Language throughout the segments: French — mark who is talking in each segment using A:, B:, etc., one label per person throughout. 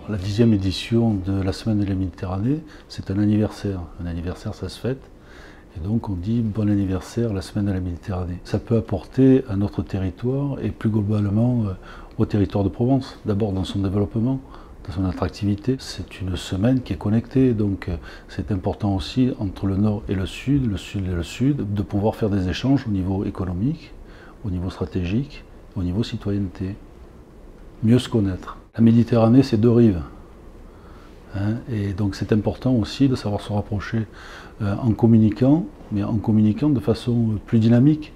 A: La 10e édition de la Semaine de la Méditerranée, c'est un anniversaire. Un anniversaire, ça se fête. Et donc on dit bon anniversaire, la Semaine de la Méditerranée. Ça peut apporter à notre territoire et plus globalement au territoire de Provence. D'abord dans son développement, dans son attractivité. C'est une semaine qui est connectée, donc c'est important aussi entre le nord et le sud et le sud, de pouvoir faire des échanges au niveau économique, au niveau stratégique, au niveau citoyenneté. Mieux se connaître. La Méditerranée, c'est deux rives. Et donc c'est important aussi de savoir se rapprocher en communiquant, mais en communiquant de façon plus dynamique.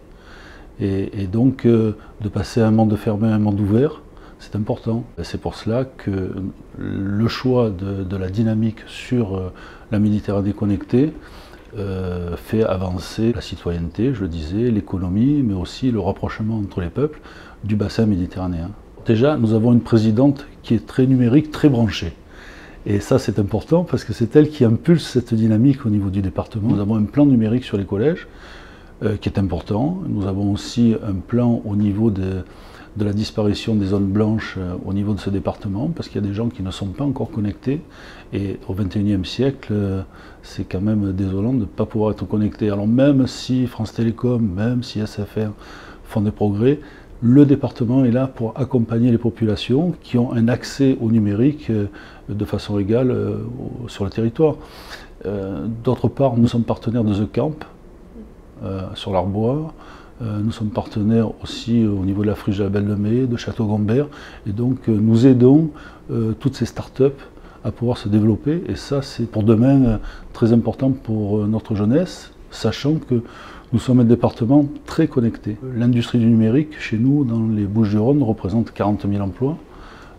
A: Et donc de passer un monde fermé à un monde ouvert, c'est important. C'est pour cela que le choix de la dynamique sur la Méditerranée connectée fait avancer la citoyenneté, je le disais, l'économie, mais aussi le rapprochement entre les peuples du bassin méditerranéen. Déjà, nous avons une présidente qui est très numérique, très branchée. Et ça, c'est important parce que c'est elle qui impulse cette dynamique au niveau du département. Nous avons un plan numérique sur les collèges qui est important. Nous avons aussi un plan au niveau de la disparition des zones blanches au niveau de ce département, parce qu'il y a des gens qui ne sont pas encore connectés. Et au XXIe siècle, c'est quand même désolant de ne pas pouvoir être connecté. Alors même si France Télécom, même si SFR font des progrès, le département est là pour accompagner les populations qui ont un accès au numérique de façon égale sur le territoire. D'autre part, nous sommes partenaires de The Camp sur l'Arbois. Nous sommes partenaires aussi au niveau de la Friche de la Belle de Mai, de Château-Gombert. Et donc nous aidons toutes ces startups à pouvoir se développer. Et ça, c'est pour demain très important pour notre jeunesse, sachant que nous sommes un département très connecté. L'industrie du numérique, chez nous, dans les Bouches-du-Rhône, représente 40 000 emplois,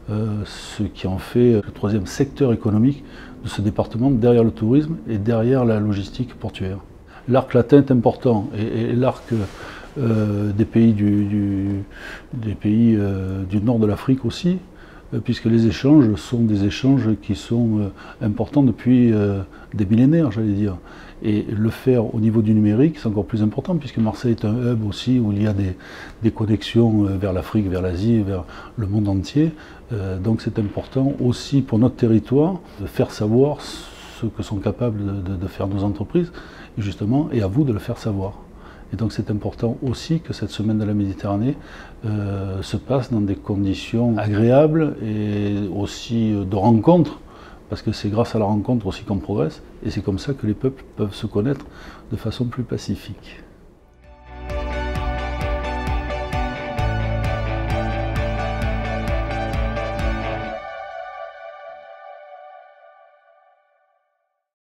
A: ce qui en fait le troisième secteur économique de ce département, derrière le tourisme et derrière la logistique portuaire. L'arc latin est important, et l'arc des pays du nord de l'Afrique aussi, puisque les échanges sont des échanges qui sont importants depuis des millénaires, j'allais dire. Et le faire au niveau du numérique, c'est encore plus important, puisque Marseille est un hub aussi où il y a des connexions vers l'Afrique, vers l'Asie, vers le monde entier. Donc c'est important aussi pour notre territoire de faire savoir ce que sont capables de faire nos entreprises, et justement, et à vous de le faire savoir. Et donc c'est important aussi que cette semaine de la Méditerranée se passe dans des conditions agréables et aussi de rencontres, parce que c'est grâce à la rencontre aussi qu'on progresse, et c'est comme ça que les peuples peuvent se connaître de façon plus pacifique.